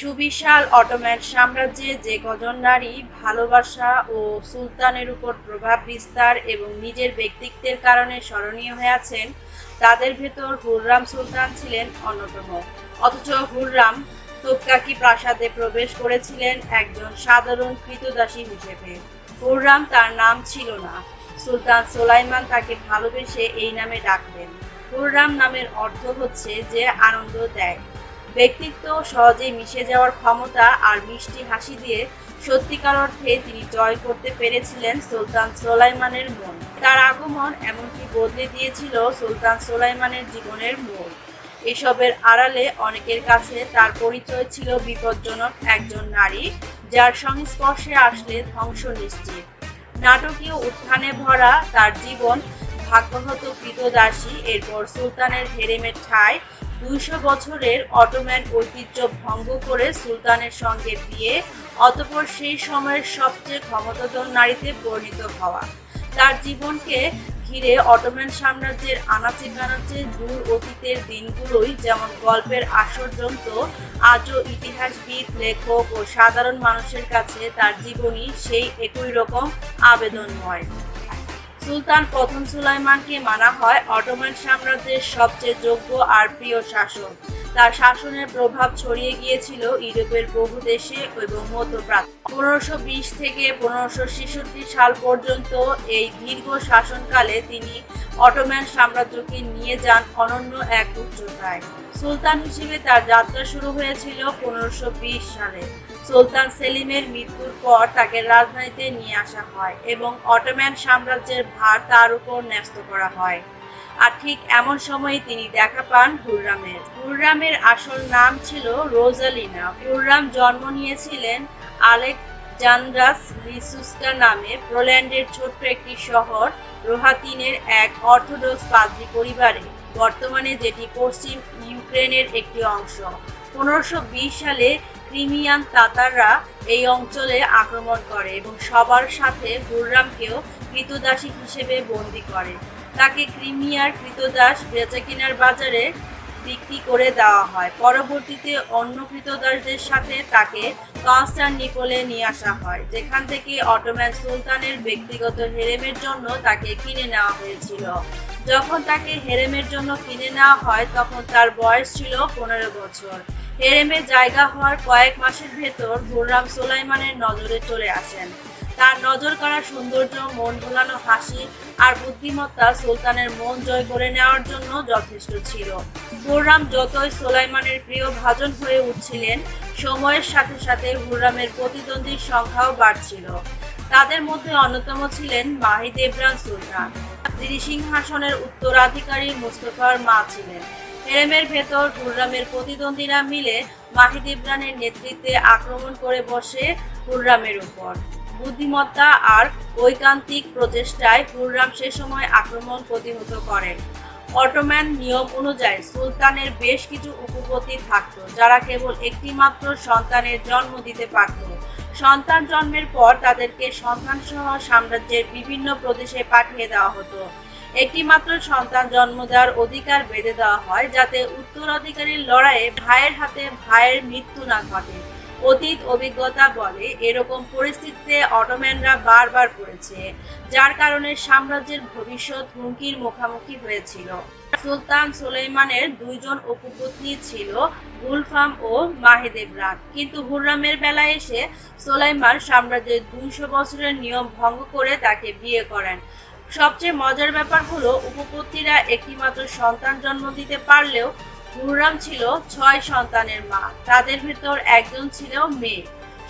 সুবিশাল অটোম্যান সাম্রাজ্যে যে কজন নারী ভালোবাসা ও সুলতানের উপর প্রভাব বিস্তার এবং নিজের ব্যক্তিত্বের কারণে স্মরণীয় হয়ে আছেন, তাদের ভেতর হুররাম সুলতান ছিলেন অন্যতম। অথচ হুররাম তোপকাকি প্রাসাদে প্রবেশ করেছিলেন একজন সাধারণ ক্রীতদাসী হিসেবে। হুররাম তার নাম ছিল না, সুলতান সোলাইমান তাকে ভালোবেসে এই নামে ডাকতেন। হুররাম নামের অর্থ হচ্ছে যে আনন্দ দেয়। ব্যক্তিত্ব, সহজে মিশে যাওয়ার ক্ষমতা আর মিষ্টি হাসি দিয়ে সত্যিকার অর্থে তিনি জয় করতে পেরেছিলেন সুলতান সোলাইমানের মন। তার আগমন এমনকি বদলে দিয়েছিল সুলতান সোলাইমানের জীবনের মোড়। এসবের আড়ালে অনেকের কাছে তার পরিচয় ছিল বিপজ্জনক একজন নারী, যার সংস্পর্শে আসলে ধ্বংস নিশ্চিত। নাটকীয় উত্থানে ভরা তার জীবন, ভাগ্যহত ক্রীতদাসী, এরপর সুলতানের হেরেমের ঠাঁই, 200 বছরের অটোম্যান ঐতিহ্য ভঙ্গ করে সুলতানের সঙ্গে বিয়ে, অতঃপর সেই সময়ের সবচেয়ে ক্ষমতাধর নারীতে পরিণত হওয়া। তার জীবনকে ঘিরে অটোম্যান সাম্রাজ্যের আনাচে কানাচে দূর অতীতের দিনগুলোই যেমন গল্পের আসর জমত, আজও ইতিহাসবিদ, লেখক ও সাধারণ মানুষের কাছে তার জীবনী সেই একই রকম আবেদনময়। সুলতান প্রথম সুলাইমানকে মানা হয় অটোম্যান সাম্রাজ্যের সবচেয়ে যোগ্য আর প্রিয় শাসক। তার শাসনের প্রভাব ছড়িয়ে গিয়েছিল ইউরোপের বহু দেশে এবং মধ্যপ্রাচ্যে। 1520 থেকে 1566 সাল পর্যন্ত এই দীর্ঘ শাসনকালে তিনি অটোম্যান সাম্রাজ্যকে নিয়ে যান অনন্য এক উচ্চতায়। সুলতান হিসেবে তার যাত্রা শুরু হয়েছিল 1520 সালে। সুলতান সেলিমের মৃত্যুর পর তাকে রাজধানীতে নিয়ে আসা হয় এবং অটোম্যান সাম্রাজ্যের ভার তার উপর ন্যস্ত করা হয়। আর ঠিক এমন সময়ে তিনি দেখা পান হুররামের। হুররামের আসল নাম ছিল রোজালিনা। হুররাম জন্ম নিয়েছিলেন আলেকজান্দ্রাস লিসুস্কা নামে পোল্যান্ডের ছোট্ট একটি শহর রোহাতিনের এক অর্থোডক্স পাদ্রী পরিবারে, বর্তমানে যেটি পশ্চিম ইউক্রেনের একটি অংশ। 1520 সালে ক্রিমিয়ান তাতাররা এই অঞ্চলে আক্রমণ করে এবং সবার সাথে হুররামকেও ক্রীতদাসী হিসেবে বন্দী করে। তাকে ক্রিমিয়ার ক্রীতদাস বেচাকেনার বাজারে বিক্রি করে দেওয়া হয়। পরবর্তীতে অন্য ক্রীতদাসদের সাথে তাকে কনস্টান্টিনোপলে নিয়ে আসা হয়, যেখান থেকে অটোম্যান সুলতানের ব্যক্তিগত হেরেমের জন্য তাকে কিনে নেওয়া হয়েছিল। যখন তাকে হেরেমের জন্য কিনে নেওয়া হয় তখন তার বয়স ছিল 15 বছর। হেরেমে জায়গা হওয়ার কয়েক মাসের ভেতর হুররাম সুলাইমানের নজরে চলে আসেন। তার নজর কাড়া সৌন্দর্য, মন ভোলানো হাসি আর বুদ্ধিমত্তা সুলতানের মন জয় করে নেওয়ার জন্য যথেষ্ট ছিল। হুররাম যতই সুলাইমানের প্রিয় ভাজন হয়ে উঠছিলেন, সময়ের সাথে সাথে হুররামের প্রতিদ্বন্দ্বীর সংখ্যাও বাড়ছিল। তাদের মধ্যে অন্যতম ছিলেন মাহিদেবরান সুলতান, যিনি সিংহাসনের উত্তরাধিকারী মুস্তফার মা ছিলেন। হেরেমের ভেতর হুররামের প্রতিদ্বন্দ্বীরা মিলে মাহিদেবরানের নেতৃত্বে আক্রমণ করে বসে হুররামের উপর। বুদ্ধিমত্তা আর ঐকান্তিক প্রচেষ্টায় হুররাম সে সময় আক্রমণ প্রতিহত করেন। অটোম্যান নিয়ম অনুযায়ী সুলতানের বেশ কিছু উপপত্তি থাকত, যারা কেবল একটি মাত্র সন্তানের জন্ম দিতে পারত। সন্তান জন্মের পর তাদেরকে সন্তানসহ সাম্রাজ্যের বিভিন্ন প্রদেশে পাঠিয়ে দেওয়া হতো। একটি মাত্র সন্তান জন্ম দেওয়ার অধিকার বেঁধে দেওয়া হয়, যাতে উত্তরাধিকারীর লড়াইয়ে ভাইয়ের হাতে ভাইয়ের মৃত্যু না ঘটে। অতীত অভিজ্ঞতা বলে এরকম পরিস্থিতিতে অটোম্যানরা বারবার পড়েছে, যার কারণে সাম্রাজ্যের ভবিষ্যৎ হুমকির মুখোমুখি হয়েছিল। সুলতান সুলাইমানের দুইজন উপপত্নী ছিল, গুলফাম ও মাহিদেবরান। কিন্তু হুররামের বেলায় এসে সুলাইমান সাম্রাজ্যের 200 বছরের নিয়ম ভঙ্গ করে তাকে বিয়ে করেন। সবচেয়ে মজার ব্যাপার হলো, উপপত্নীরা একটি মাত্র সন্তান জন্ম দিতে পারলেও হুররাম ছিল 6 সন্তানের মা। তাদের ভেতর একজন ছিল মেয়ে।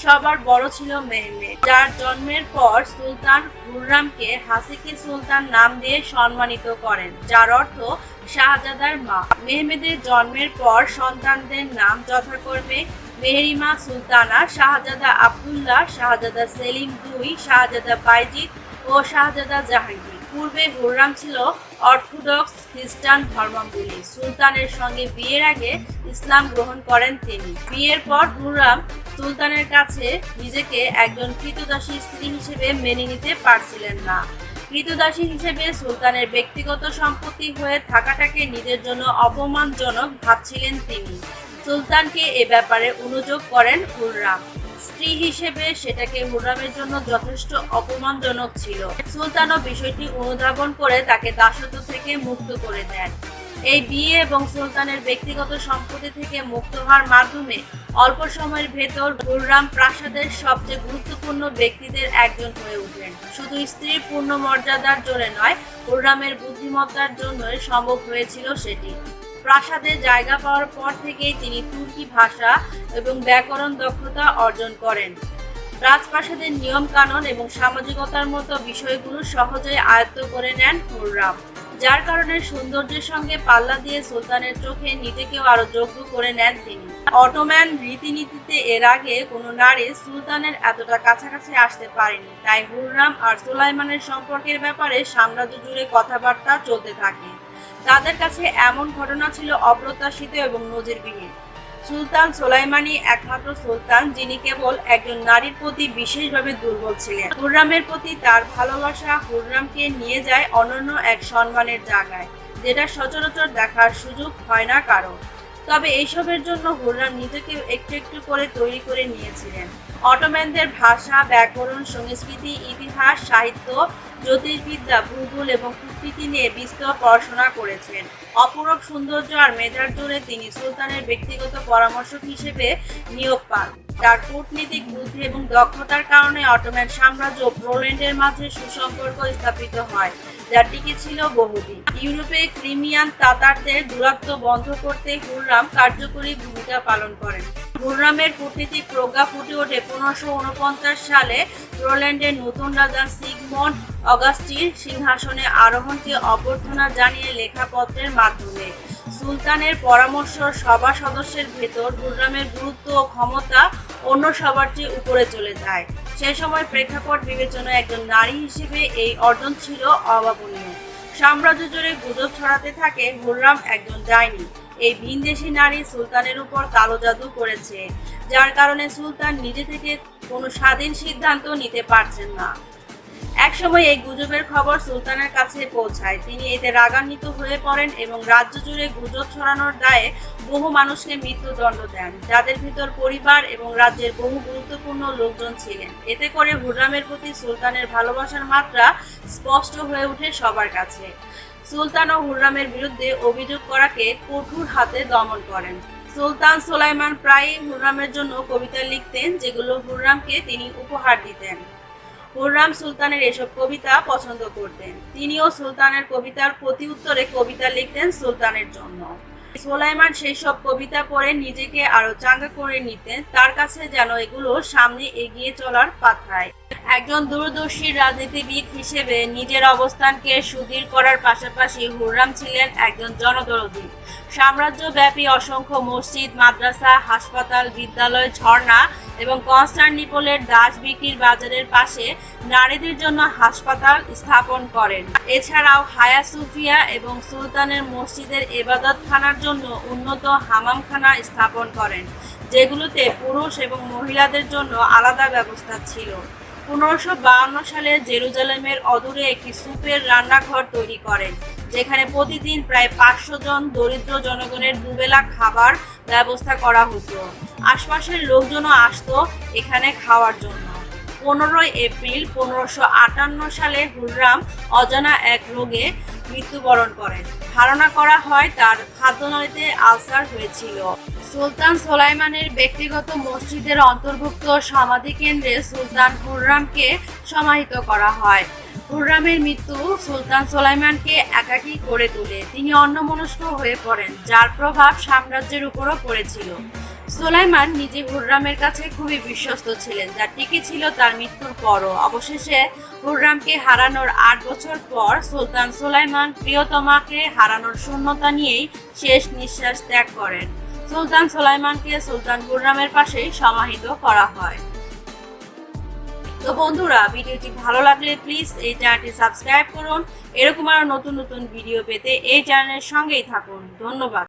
সবার বড় ছিল মেহমেদ, যার জন্মের পর সুলতান হুররামকে হাসিকে সুলতান নাম দিয়ে সম্মানিত করেন, যার অর্থ শাহজাদার মা। মেহমেদের জন্মের পর সন্তানদের নাম যথাক্রমে মেহরিমা সুলতানা, শাহজাদা আবদুল্লাহ, শাহজাদা সেলিম II, শাহজাদা বাইজিদ ও শাহজাদা জাহাঙ্গীর। পূর্বে হুররাম ছিল অর্থোডক্স খ্রিস্টান ধর্মাবলম্বী। সুলতানের সঙ্গে বিয়ের আগে ইসলাম গ্রহণ করেন তিনি। বিয়ের পর হুররাম সুলতানের কাছে নিজেকে একজন ক্রীতদাসী স্ত্রী হিসেবে মেনে নিতে পারছিলেন না। ক্রীতদাসী হিসেবে সুলতানের ব্যক্তিগত সম্পত্তি হয়ে থাকাটাকে নিজের জন্য অপমানজনক ভাবছিলেন তিনি। সুলতানকে এ ব্যাপারে অনুযোগ করেন হুররাম। স্ত্রী হিসেবে সেটাকে হুররামের জন্য যথেষ্ট অপমানজনক ছিল। সুলতানও বিষয়টি অনুধাবন করে তাকে দাসত্ব থেকে মুক্ত করে দেন। এই বিয়ে এবং সুলতানের ব্যক্তিগত সম্পত্তি থেকে মুক্ত হওয়ার মাধ্যমে অল্প সময়ের ভেতর হুররাম প্রাসাদের সবচেয়ে গুরুত্বপূর্ণ ব্যক্তিদের একজন হয়ে ওঠেন। শুধু স্ত্রীর পূর্ণ মর্যাদার জন্য নয়, হুররামের বুদ্ধিমত্তার জন্যই সম্ভব হয়েছিল সেটি। প্রাসাদে জায়গা পাওয়ার পর থেকেই তিনি তুর্কি ভাষা এবং ব্যাকরণ দক্ষতা অর্জন করেন। রাজপ্রাসাদের নিয়ম কানুন এবং সামাজিকতার মতো বিষয়গুলো সহজেই আয়ত্ত করে নেন হুররাম, যার কারণে সৌন্দর্যের সঙ্গে পাল্লা দিয়ে সুলতানের চোখে নিজেকেও আরো যোগ্য করে নেন তিনি। অটোম্যান রীতিনীতিতে এর আগে কোনো নারী সুলতানের এতটা কাছাকাছি আসতে পারেনি, তাই হুররাম আর সুলাইমানের সম্পর্কের ব্যাপারে সাম্রাজ্য জুড়ে কথাবার্তা চলতে থাকে। তাদের কাছে এমন ঘটনা ছিল অপ্রত্যাশিত এবং নজিরবিহীন। সুলতান সুলাইমানি একমাত্র সুলতান যিনি কেবল একজন নারীর প্রতি বিশেষভাবে দুর্বল ছিলেন। হুররামের প্রতি তার ভালোবাসা হুররামকে নিয়ে যায় অনন্য এক সম্মানের জায়গায়, যেটা সচরাচর দেখার সুযোগ হয় না কারো। তবে এইসবের জন্য হুররাম নিজেকে একটু একটু করে তৈরি করে নিয়েছিলেন। অটোম্যানদের ভাষা, ব্যাকরণ, সংস্কৃতি, ইতিহাস, সাহিত্য, জ্যোতির্বিদ্যা, ভূগোল এবং কূটনীতি নিয়ে বিস্তর পড়াশোনা করেছেন। অপরূপ সৌন্দর্য আর মেধার জোরে তিনি সুলতানের ব্যক্তিগত পরামর্শক হিসেবে নিয়োগ পান। তার কূটনীতিক বুদ্ধি এবং দক্ষতার কারণে অটোম্যান সাম্রাজ্য ও পোল্যান্ডের মাঝে সুসম্পর্ক স্থাপিত হয়, যা টিকেছিল বহুদিন। ইউরোপে ক্রিমিয়ান তাতারদের দূরত্ব বন্ধ করতে হুররাম কার্যকরী ভূমিকা পালন করেন। হুররামের কূটনীতিক প্রজ্ঞা ফুটে ওঠে 1549 সালে পোল্যান্ডের নতুন রাজা সিগমন্ড অগাস্টির সিংহাসনে আরোহণকে অভ্যর্থনা জানিয়ে লেখা পত্রের মাধ্যমে। সুলতানের পরামর্শ সভা সদস্যের ভেতর হুররামের গুরুত্ব ও ক্ষমতা অন্য সবার চেয়ে উপরে চলে যায়। সে সময় প্রেক্ষাপট বিবেচনায় একজন নারী হিসেবে এই অর্জন ছিল অভাবনীয়। সাম্রাজ্য জুড়ে গুজব ছড়াতে থাকে হুররাম একজন ডাইনি। এই ভিনদেশী নারী সুলতানের উপর কালো জাদু করেছে, যার কারণে সুলতান নিজে থেকে কোনো স্বাধীন সিদ্ধান্ত নিতে পারছেন না। একসময় এই গুজবের খবর সুলতানের কাছে পৌঁছায়। তিনি এতে রাগান্বিত হয়ে পড়েন এবং রাজ্য জুড়ে গুজব ছড়ানোর দায়ে বহু মানুষকে মৃত্যুদণ্ড দেন, যাদের ভিতর পরিবার এবং রাজ্যের বহু গুরুত্বপূর্ণ লোকজন ছিলেন। এতে করে হুররামের প্রতি সুলতানের ভালোবাসার মাত্রা স্পষ্ট হয়ে ওঠে সবার কাছে। সুলতান ও হুররামের বিরুদ্ধে অভিযোগ করাকে কঠোর হাতে দমন করেন। সুলতান সুলাইমান প্রায়ই হুররামের জন্য কবিতা লিখতেন, যেগুলো হুররামকে তিনি উপহার দিতেন। হুররাম সুলতানের এসব কবিতা পছন্দ করতেন। তিনিও সুলতানের কবিতার প্রতি উত্তরে কবিতা লিখতেন সুলতানের জন্য। সুলাইমান সেই সব কবিতা পড়ে নিজেকে আরো চাঙ্গা করে নিতেন, তার কাছে যেন এগুলো সামনে এগিয়ে চলার পাথায়। একজন দূরদর্শী রাজনীতিবিদ হিসেবে নিজের অবস্থানকে সুদৃঢ় করার পাশাপাশি হুররাম ছিলেন একজন জনদরদী। সাম্রাজ্যব্যাপী অসংখ্য মসজিদ, মাদ্রাসা, হাসপাতাল, বিদ্যালয়, ঝর্ণা এবং কনস্টান্টিনোপলের দাস বিক্রির বাজারের পাশে নারীদের জন্য হাসপাতাল স্থাপন করেন। এছাড়াও হায়া সুফিয়া এবং সুলতানের মসজিদের ইবাদতখানার জন্য উন্নত হামামখানা স্থাপন করেন, যেগুলোতে পুরুষ এবং মহিলাদের জন্য আলাদা ব্যবস্থা ছিল। 1552 সালে জেরুজালেমের অদূরে একটি সুপের রান্নাঘর তৈরি করেন, যেখানে প্রতিদিন প্রায় 500 জন দরিদ্র জনগণের দুবেলা খাবার ব্যবস্থা করা হতো। আশপাশের লোকজনও আসতো এখানে খাওয়ার জন্য। 15 এপ্রিল 1558 সালে হুররাম অজানা এক রোগে মৃত্যুবরণ করেন। ধারণা করা হয় তার খাদ্যনালীতে আলসার হয়েছিল। সুলতান সুলাইমানের ব্যক্তিগত মসজিদের অন্তর্ভুক্ত সমাধি কেন্দ্রে সুলতান হুররামকে সমাহিত করা হয়। হুররামের মৃত্যু সুলতান সুলাইমানকে একাকী করে তোলে। তিনি অন্যমনস্ক হয়ে পড়েন, যার প্রভাব সাম্রাজ্যের উপরও পড়েছিল। সুলাইমান নিজে হুররামের কাছে খুবই বিশ্বস্ত ছিলেন, যা টিকে ছিল তার মৃত্যুর পরও। অবশেষে হুররামকে হারানোর 8 বছর পর সুলতান সুলাইমান প্রিয়তমাকে হারানোর শূন্যতা নিয়েই শেষ নিঃশ্বাস ত্যাগ করেন। সুলতান সুলাইমানকে সুলতান হুররামের পাশেই সমাহিত করা হয়। তো বন্ধুরা, ভিডিওটি ভালো লাগলে প্লিজ এই চ্যানেলটি সাবস্ক্রাইব করুন। এরকম আরো নতুন নতুন ভিডিও পেতে এই চ্যানেলের সঙ্গেই থাকুন। ধন্যবাদ।